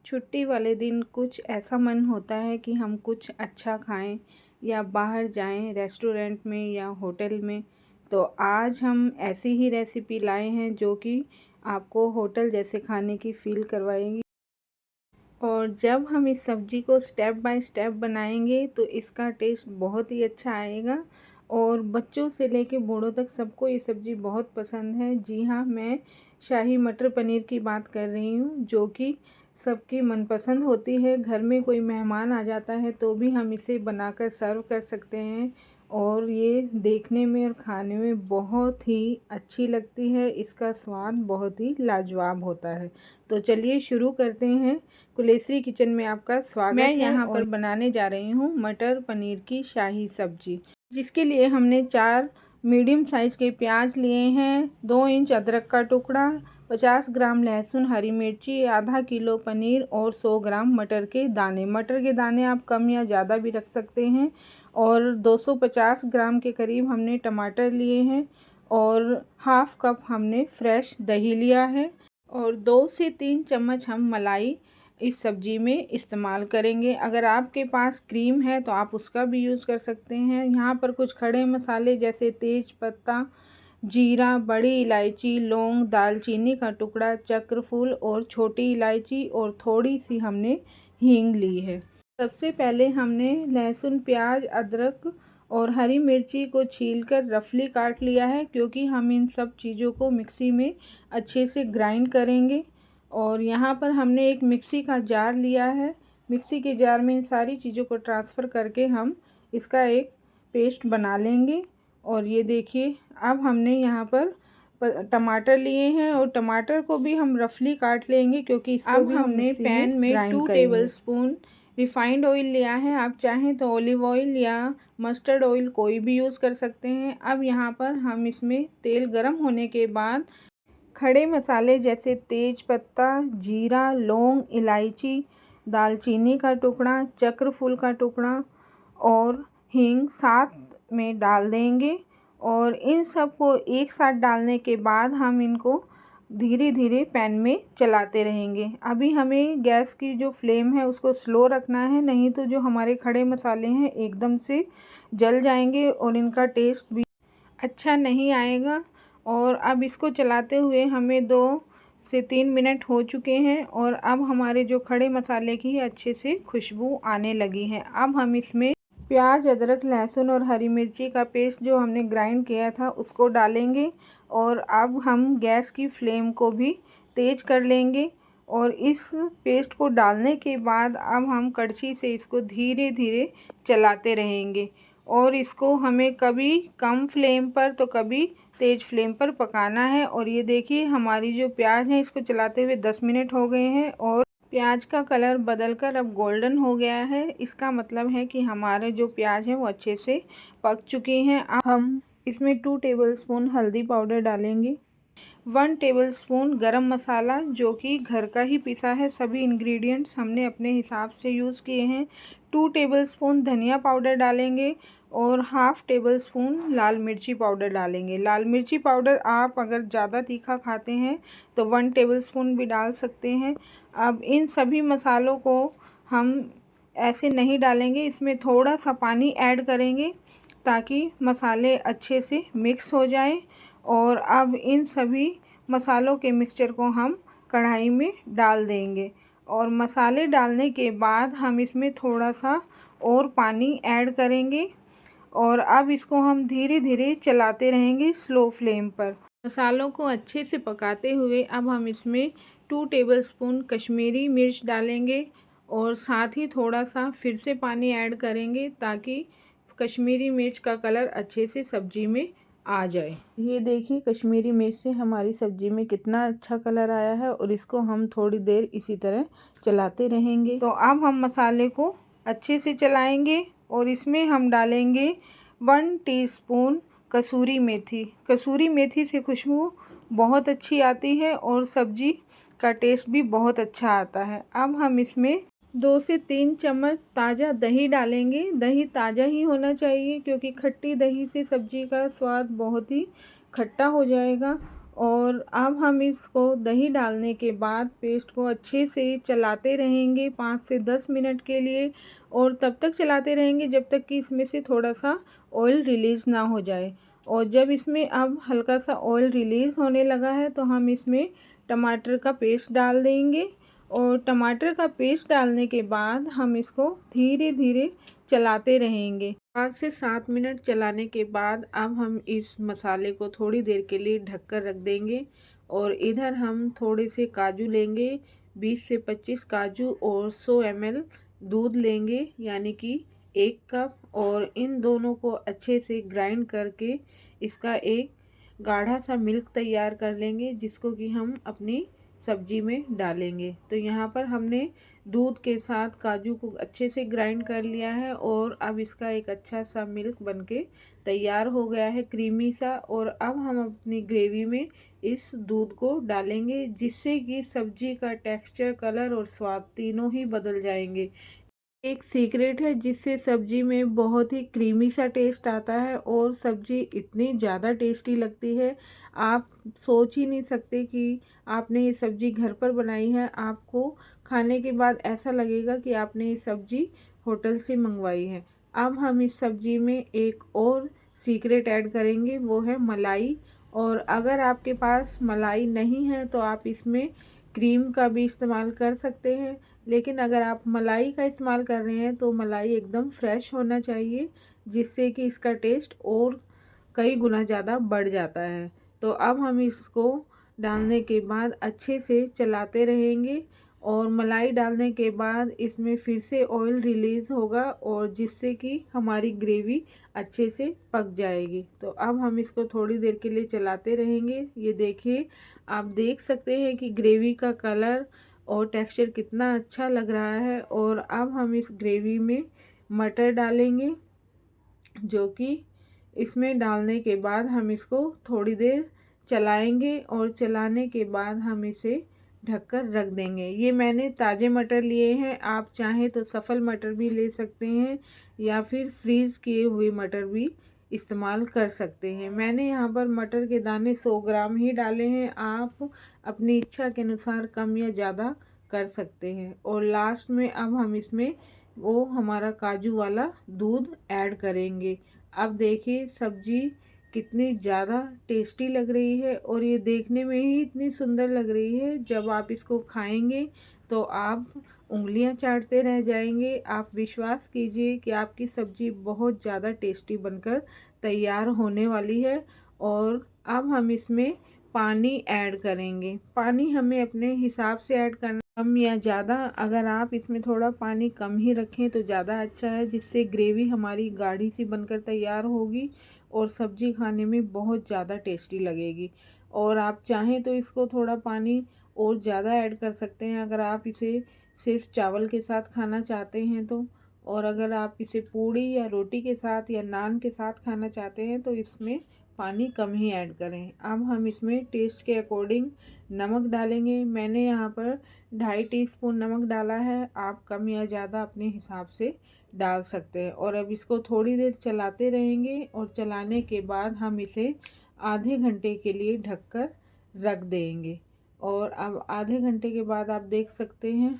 छुट्टी वाले दिन कुछ ऐसा मन होता है कि हम कुछ अच्छा खाएं या बाहर जाएं रेस्टोरेंट में या होटल में। तो आज हम ऐसी ही रेसिपी लाए हैं जो कि आपको होटल जैसे खाने की फ़ील करवाएगी। और जब हम इस सब्ज़ी को स्टेप बाय स्टेप बनाएंगे तो इसका टेस्ट बहुत ही अच्छा आएगा और बच्चों से लेके बूढ़ों तक सबको ये सब्ज़ी बहुत पसंद है। जी हाँ, मैं शाही मटर पनीर की बात कर रही हूँ, जो कि सबकी मनपसंद होती है। घर में कोई मेहमान आ जाता है तो भी हम इसे बनाकर सर्व कर सकते हैं और ये देखने में और खाने में बहुत ही अच्छी लगती है। इसका स्वाद बहुत ही लाजवाब होता है। तो चलिए शुरू करते हैं। कुलेश्री किचन में आपका स्वागत है। मैं यहाँ पर बनाने जा रही हूँ मटर पनीर की शाही सब्जी, जिसके लिए हमने 4 मीडियम साइज़ के प्याज लिए हैं, 2 इंच अदरक का टुकड़ा, 50 ग्राम लहसुन, हरी मिर्ची, आधा किलो पनीर और 100 ग्राम मटर के दाने। मटर के दाने आप कम या ज़्यादा भी रख सकते हैं। और 250 ग्राम के करीब हमने टमाटर लिए हैं और हाफ़ कप हमने फ्रेश दही लिया है और 2 से 3 चम्मच हम मलाई इस सब्ज़ी में इस्तेमाल करेंगे। अगर आपके पास क्रीम है तो आप उसका भी यूज़ कर सकते हैं। यहाँ पर कुछ खड़े मसाले जैसे तेज पत्ता, जीरा, बड़ी इलायची, लौंग, दालचीनी का टुकड़ा, चक्रफूल और छोटी इलायची और थोड़ी सी हमने हींग ली है। सबसे पहले हमने लहसुन, प्याज, अदरक और हरी मिर्ची को छीलकर रफली काट लिया है, क्योंकि हम इन सब चीज़ों को मिक्सी में अच्छे से ग्राइंड करेंगे। और यहाँ पर हमने एक मिक्सी का जार लिया है। मिक्सी के जार में इन सारी चीज़ों को ट्रांसफ़र करके हम इसका एक पेस्ट बना लेंगे। और ये देखिए, अब हमने यहाँ पर टमाटर लिए हैं और टमाटर को भी हम रफली काट लेंगे, क्योंकि इसको भी हमने पैन में 2 टेबलस्पून रिफाइंड ऑयल लिया है। आप चाहें तो ऑलिव ऑयल या मस्टर्ड ऑयल कोई भी यूज़ कर सकते हैं। अब यहाँ पर हम इसमें तेल गरम होने के बाद खड़े मसाले जैसे तेज पत्ता, जीरा, लौंग, इलायची, दालचीनी का टुकड़ा, चक्रफूल का टुकड़ा और हींग साथ में डाल देंगे। और इन सब को एक साथ डालने के बाद हम इनको धीरे धीरे पैन में चलाते रहेंगे। अभी हमें गैस की जो फ्लेम है उसको स्लो रखना है, नहीं तो जो हमारे खड़े मसाले हैं एकदम से जल जाएंगे और इनका टेस्ट भी अच्छा नहीं आएगा। और अब इसको चलाते हुए हमें 2 से 3 मिनट हो चुके हैं और अब हमारे जो खड़े मसाले की अच्छे से खुशबू आने लगी है। अब हम इसमें प्याज, अदरक, लहसुन और हरी मिर्ची का पेस्ट जो हमने ग्राइंड किया था उसको डालेंगे। और अब हम गैस की फ्लेम को भी तेज़ कर लेंगे। और इस पेस्ट को डालने के बाद अब हम कड़छी से इसको धीरे धीरे चलाते रहेंगे और इसको हमें कभी कम फ्लेम पर तो कभी तेज़ फ्लेम पर पकाना है। और ये देखिए, हमारी जो प्याज है इसको चलाते हुए 10 मिनट हो गए हैं और प्याज का कलर बदलकर अब गोल्डन हो गया है। इसका मतलब है कि हमारे जो प्याज है वो अच्छे से पक चुकी हैं। अब हम इसमें 2 टेबलस्पून हल्दी पाउडर डालेंगे, 1 टेबलस्पून गरम मसाला जो कि घर का ही पिसा है, सभी इंग्रेडिएंट्स हमने अपने हिसाब से यूज़ किए हैं, 2 टेबलस्पून धनिया पाउडर डालेंगे और हाफ़ टेबलस्पून लाल मिर्ची पाउडर डालेंगे। लाल मिर्ची पाउडर आप अगर ज़्यादा तीखा खाते हैं तो 1 टेबलस्पून भी डाल सकते हैं। अब इन सभी मसालों को हम ऐसे नहीं डालेंगे, इसमें थोड़ा सा पानी ऐड करेंगे ताकि मसाले अच्छे से मिक्स हो जाए। और अब इन सभी मसालों के मिक्सचर को हम कढ़ाई में डाल देंगे और मसाले डालने के बाद हम इसमें थोड़ा सा और पानी ऐड करेंगे और अब इसको हम धीरे धीरे चलाते रहेंगे स्लो फ्लेम पर। मसालों को अच्छे से पकाते हुए अब हम इसमें 2 टेबलस्पून कश्मीरी मिर्च डालेंगे और साथ ही थोड़ा सा फिर से पानी ऐड करेंगे ताकि कश्मीरी मिर्च का कलर अच्छे से सब्ज़ी में आ जाए। ये देखिए, कश्मीरी मिर्च से हमारी सब्ज़ी में कितना अच्छा कलर आया है और इसको हम थोड़ी देर इसी तरह चलाते रहेंगे। तो अब हम मसाले को अच्छे से चलाएंगे और इसमें हम डालेंगे 1 टीस्पून कसूरी मेथी। कसूरी मेथी से खुशबू बहुत अच्छी आती है और सब्ज़ी का टेस्ट भी बहुत अच्छा आता है। अब हम इसमें 2 से 3 चम्मच ताज़ा दही डालेंगे। दही ताज़ा ही होना चाहिए, क्योंकि खट्टी दही से सब्ज़ी का स्वाद बहुत ही खट्टा हो जाएगा और अब हम इसको दही डालने के बाद पेस्ट को अच्छे से चलाते रहेंगे 5 से 10 मिनट के लिए, और तब तक चलाते रहेंगे जब तक कि इसमें से थोड़ा सा ऑयल रिलीज़ ना हो जाए। और जब इसमें अब हल्का सा ऑयल रिलीज़ होने लगा है तो हम इसमें टमाटर का पेस्ट डाल देंगे। और टमाटर का पेस्ट डालने के बाद हम इसको धीरे धीरे चलाते रहेंगे। 5 से 7 मिनट चलाने के बाद अब हम इस मसाले को थोड़ी देर के लिए ढक कर रख देंगे। और इधर हम थोड़े से काजू लेंगे, 20 से 25 काजू, और 100 ml दूध लेंगे, यानी कि 1 कप। और इन दोनों को अच्छे से ग्राइंड करके इसका एक गाढ़ा सा मिल्क तैयार कर लेंगे, जिसको कि हम अपनी सब्जी में डालेंगे। तो यहाँ पर हमने दूध के साथ काजू को अच्छे से ग्राइंड कर लिया है, और अब इसका एक अच्छा सा मिल्क बनके तैयार हो गया है, क्रीमी सा। और अब हम अपनी ग्रेवी में इस दूध को डालेंगे, जिससे कि सब्जी का टेक्सचर, कलर और स्वाद तीनों ही बदल जाएंगे। एक सीक्रेट है जिससे सब्जी में बहुत ही क्रीमी सा टेस्ट आता है, और सब्जी इतनी ज़्यादा टेस्टी लगती है, आप सोच ही नहीं सकते कि आपने ये सब्जी घर पर बनाई है। आपको खाने के बाद ऐसा लगेगा कि आपने ये सब्जी होटल से मंगवाई है। अब हम इस सब्जी में एक और सीक्रेट ऐड करेंगे, वो है मलाई। और अगर आपके पास मलाई नहीं है तो आप इसमें क्रीम का भी इस्तेमाल कर सकते हैं, लेकिन अगर आप मलाई का इस्तेमाल कर रहे हैं तो मलाई एकदम फ्रेश होना चाहिए, जिससे कि इसका टेस्ट और कई गुना ज़्यादा बढ़ जाता है। तो अब हम इसको डालने के बाद अच्छे से चलाते रहेंगे, और मलाई डालने के बाद इसमें फिर से ऑयल रिलीज़ होगा, और जिससे कि हमारी ग्रेवी अच्छे से पक जाएगी। तो अब हम इसको थोड़ी देर के लिए चलाते रहेंगे। ये देखिए, आप देख सकते हैं कि ग्रेवी का कलर और टेक्सचर कितना अच्छा लग रहा है। और अब हम इस ग्रेवी में मटर डालेंगे, जो कि इसमें डालने के बाद हम इसको थोड़ी देर चलाएंगे, और चलाने के बाद हम इसे ढककर रख देंगे। ये मैंने ताज़े मटर लिए हैं, आप चाहें तो सफल मटर भी ले सकते हैं, या फिर फ्रीज़ किए हुए मटर भी इस्तेमाल कर सकते हैं। मैंने यहाँ पर मटर के दाने 100 ग्राम ही डाले हैं, आप अपनी इच्छा के अनुसार कम या ज़्यादा कर सकते हैं। और लास्ट में अब हम इसमें वो हमारा काजू वाला दूध ऐड करेंगे। अब देखिए सब्जी कितनी ज़्यादा टेस्टी लग रही है, और ये देखने में ही इतनी सुंदर लग रही है। जब आप इसको खाएंगे तो आप उंगलियां चाटते रह जाएंगे। आप विश्वास कीजिए कि आपकी सब्जी बहुत ज़्यादा टेस्टी बनकर तैयार होने वाली है। और अब हम इसमें पानी ऐड करेंगे। पानी हमें अपने हिसाब से ऐड करना, कम या ज़्यादा। अगर आप इसमें थोड़ा पानी कम ही रखें तो ज़्यादा अच्छा है, जिससे ग्रेवी हमारी गाढ़ी सी बनकर तैयार होगी, और सब्जी खाने में बहुत ज़्यादा टेस्टी लगेगी। और आप चाहें तो इसको थोड़ा पानी और ज़्यादा ऐड कर सकते हैं, अगर आप इसे सिर्फ चावल के साथ खाना चाहते हैं तो। और अगर आप इसे पूड़ी या रोटी के साथ या नान के साथ खाना चाहते हैं तो इसमें पानी कम ही ऐड करें। अब हम इसमें टेस्ट के अकॉर्डिंग नमक डालेंगे। मैंने यहाँ पर 2.5 टीस्पून नमक डाला है, आप कम या ज़्यादा अपने हिसाब से डाल सकते हैं। और अब इसको थोड़ी देर चलाते रहेंगे, और चलाने के बाद हम इसे आधे घंटे के लिए ढककर रख देंगे। और अब आधे घंटे के बाद आप देख सकते हैं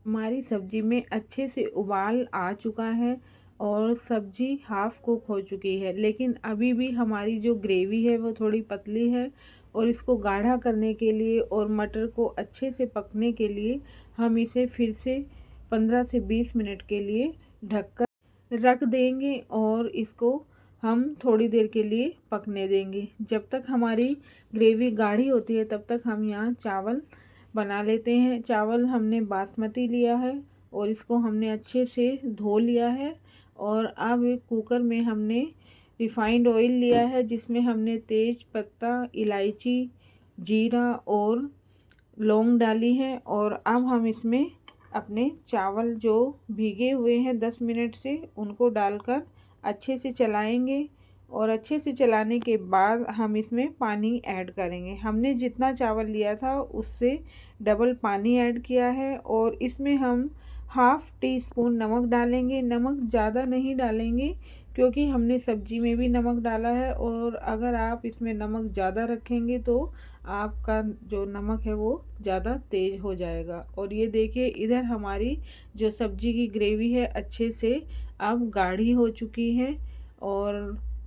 हमारी सब्ज़ी में अच्छे से उबाल आ चुका है, और सब्ज़ी हाफ़ कुक हो चुकी है। लेकिन अभी भी हमारी जो ग्रेवी है वो थोड़ी पतली है, और इसको गाढ़ा करने के लिए और मटर को अच्छे से पकने के लिए हम इसे फिर से 15 से 20 मिनट के लिए ढककर रख देंगे, और इसको हम थोड़ी देर के लिए पकने देंगे। जब तक हमारी ग्रेवी गाढ़ी होती है तब तक हम यहाँ चावल बना लेते हैं। चावल हमने बासमती लिया है, और इसको हमने अच्छे से धो लिया है। और अब एक कुकर में हमने रिफाइंड ऑयल लिया है, जिसमें हमने तेज पत्ता, इलायची, जीरा और लौंग डाली है। और अब हम इसमें अपने चावल जो भीगे हुए हैं 10 मिनट से, उनको डालकर अच्छे से चलाएंगे। और अच्छे से चलाने के बाद हम इसमें पानी ऐड करेंगे। हमने जितना चावल लिया था उससे डबल पानी ऐड किया है, और इसमें हम 1/2 टीस्पून नमक डालेंगे। नमक ज़्यादा नहीं डालेंगे, क्योंकि हमने सब्जी में भी नमक डाला है, और अगर आप इसमें नमक ज़्यादा रखेंगे तो आपका जो नमक है वो ज़्यादा तेज़ हो जाएगा। और ये देखिए इधर हमारी जो सब्जी की ग्रेवी है अच्छे से अब गाढ़ी हो चुकी है। और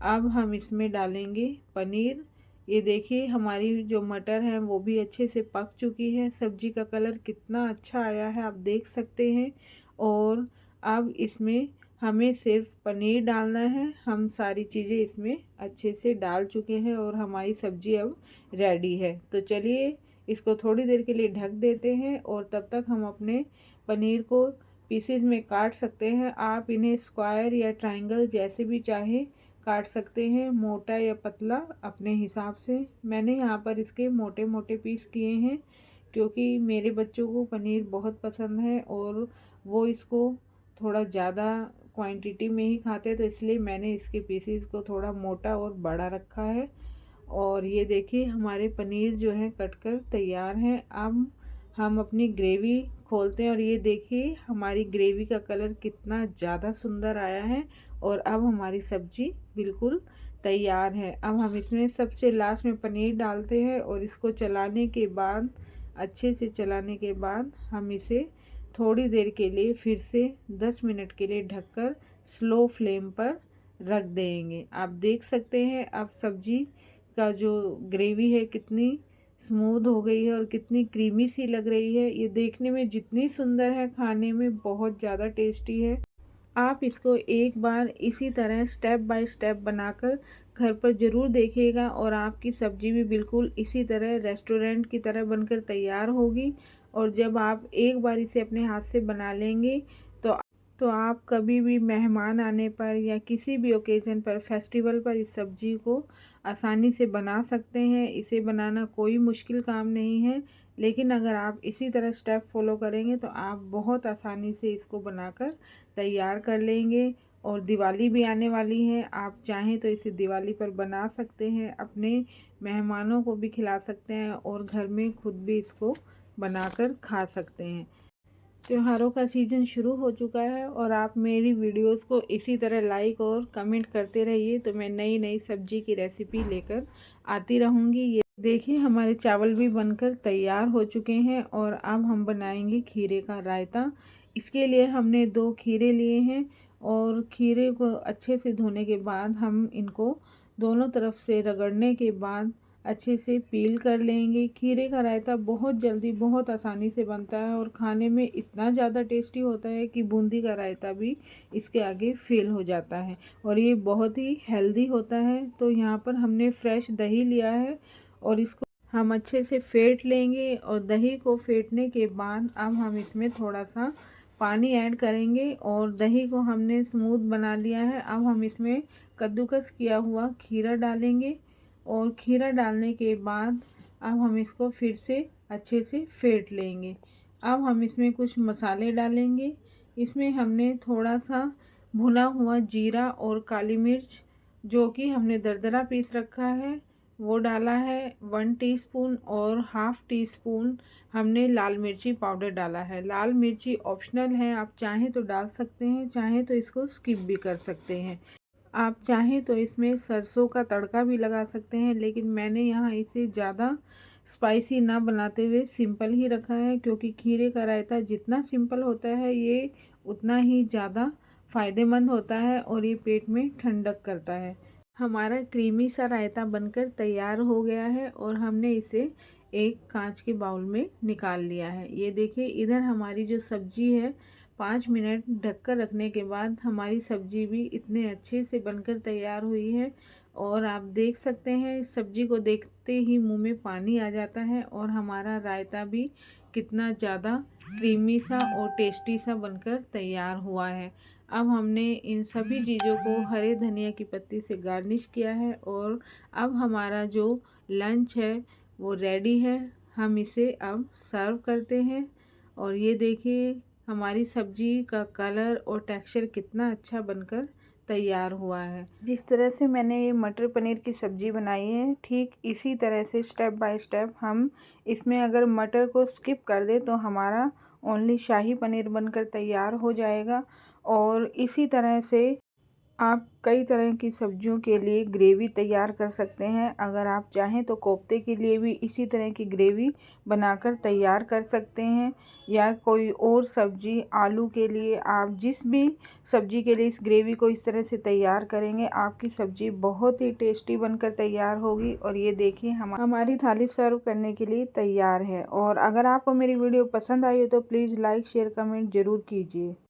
अब हम इसमें डालेंगे पनीर। ये देखिए हमारी जो मटर है वो भी अच्छे से पक चुकी है। सब्जी का कलर कितना अच्छा आया है आप देख सकते हैं। और अब इसमें हमें सिर्फ पनीर डालना है। हम सारी चीज़ें इसमें अच्छे से डाल चुके हैं और हमारी सब्ज़ी अब रेडी है। तो चलिए इसको थोड़ी देर के लिए ढक देते हैं, और तब तक हम अपने पनीर को पीसेज में काट सकते हैं। आप इन्हें स्क्वायर या ट्रायंगल जैसे भी चाहें काट सकते हैं, मोटा या पतला अपने हिसाब से। मैंने यहाँ पर इसके मोटे मोटे पीस किए हैं क्योंकि मेरे बच्चों को पनीर बहुत पसंद है और वो इसको थोड़ा ज़्यादा क्वांटिटी में ही खाते हैं, तो इसलिए मैंने इसके पीसेस को थोड़ा मोटा और बड़ा रखा है। और ये देखिए हमारे पनीर जो है कटकर तैयार हैं। अब हम अपनी ग्रेवी खोलते हैं, और ये देखिए हमारी ग्रेवी का कलर कितना ज़्यादा सुंदर आया है। और अब हमारी सब्जी बिल्कुल तैयार है। अब हम इसमें सबसे लास्ट में पनीर डालते हैं, और इसको चलाने के बाद, अच्छे से चलाने के बाद, हम इसे थोड़ी देर के लिए फिर से 10 मिनट के लिए ढककर स्लो फ्लेम पर रख देंगे। आप देख सकते हैं अब सब्जी का जो ग्रेवी है कितनी स्मूथ हो गई है और कितनी क्रीमी सी लग रही है। ये देखने में जितनी सुंदर है, खाने में बहुत ज़्यादा टेस्टी है। आप इसको एक बार इसी तरह स्टेप बाय स्टेप बनाकर घर पर ज़रूर देखिएगा, और आपकी सब्ज़ी भी बिल्कुल इसी तरह रेस्टोरेंट की तरह बनकर तैयार होगी। और जब आप एक बार इसे अपने हाथ से बना लेंगे तो आप कभी भी मेहमान आने पर या किसी भी ओकेज़न पर, फेस्टिवल पर इस सब्ज़ी को आसानी से बना सकते हैं। इसे बनाना कोई मुश्किल काम नहीं है, लेकिन अगर आप इसी तरह स्टेप फॉलो करेंगे तो आप बहुत आसानी से इसको बनाकर तैयार कर लेंगे। और दिवाली भी आने वाली है, आप चाहें तो इसे दिवाली पर बना सकते हैं, अपने मेहमानों को भी खिला सकते हैं और घर में खुद भी इसको बनाकर खा सकते हैं। त्योहारों का सीज़न शुरू हो चुका है, और आप मेरी वीडियोस को इसी तरह लाइक और कमेंट करते रहिए, तो मैं नई नई सब्जी की रेसिपी लेकर आती रहूँगी। ये देखिए हमारे चावल भी बनकर तैयार हो चुके हैं, और अब हम बनाएंगे खीरे का रायता। इसके लिए हमने 2 खीरे लिए हैं, और खीरे को अच्छे से धोने के बाद हम इनको दोनों तरफ से रगड़ने के बाद अच्छे से पील कर लेंगे। खीरे का रायता बहुत जल्दी, बहुत आसानी से बनता है, और खाने में इतना ज़्यादा टेस्टी होता है कि बूंदी का रायता भी इसके आगे फेल हो जाता है। और ये बहुत ही हेल्दी होता है। तो यहाँ पर हमने फ्रेश दही लिया है, और इसको हम अच्छे से फेंट लेंगे। और दही को फेंटने के बाद अब हम इसमें थोड़ा सा पानी ऐड करेंगे, और दही को हमने स्मूथ बना लिया है। अब हम इसमें कद्दूकस किया हुआ खीरा डालेंगे, और खीरा डालने के बाद अब हम इसको फिर से अच्छे से फेंट लेंगे। अब हम इसमें कुछ मसाले डालेंगे। इसमें हमने थोड़ा सा भुना हुआ जीरा और काली मिर्च, जो कि हमने दरदरा पीस रखा है, वो डाला है 1 टीस्पून, और ½ टीस्पून हमने लाल मिर्ची पाउडर डाला है। लाल मिर्ची ऑप्शनल है, आप चाहें तो डाल सकते हैं, चाहें तो इसको स्किप भी कर सकते हैं। आप चाहें तो इसमें सरसों का तड़का भी लगा सकते हैं, लेकिन मैंने यहाँ इसे ज़्यादा स्पाइसी ना बनाते हुए सिंपल ही रखा है, क्योंकि खीरे का रायता जितना सिंपल होता है ये उतना ही ज़्यादा फ़ायदेमंद होता है, और ये पेट में ठंडक करता है। हमारा क्रीमी सा रायता बनकर तैयार हो गया है, और हमने इसे एक कांच के बाउल में निकाल लिया है। ये देखिए इधर हमारी जो सब्जी है, 5 मिनट ढककर रखने के बाद हमारी सब्जी भी इतने अच्छे से बनकर तैयार हुई है। और आप देख सकते हैं इस सब्जी को देखते ही मुंह में पानी आ जाता है, और हमारा रायता भी कितना ज़्यादा क्रीमी सा और टेस्टी सा बनकर तैयार हुआ है। अब हमने इन सभी चीज़ों को हरे धनिया की पत्ती से गार्निश किया है, और अब हमारा जो लंच है वो रेडी है। हम इसे अब सर्व करते हैं, और ये देखिए हमारी सब्जी का कलर और टेक्सचर कितना अच्छा बनकर तैयार हुआ है। जिस तरह से मैंने ये मटर पनीर की सब्ज़ी बनाई है, ठीक इसी तरह से स्टेप बाय स्टेप हम इसमें अगर मटर को स्किप कर दें तो हमारा ओनली शाही पनीर बनकर तैयार हो जाएगा। और इसी तरह से आप कई तरह की सब्जियों के लिए ग्रेवी तैयार कर सकते हैं। अगर आप चाहें तो कोफ्ते के लिए भी इसी तरह की ग्रेवी बनाकर तैयार कर सकते हैं, या कोई और सब्जी आलू के लिए आप जिस भी सब्जी के लिए इस ग्रेवी को इस तरह से तैयार करेंगे, आपकी सब्जी बहुत ही टेस्टी बनकर तैयार होगी। और ये देखिए हमारी थाली सर्व करने के लिए तैयार है। और अगर आपको मेरी वीडियो पसंद आई हो तो प्लीज़ लाइक शेयर कमेंट ज़रूर कीजिए।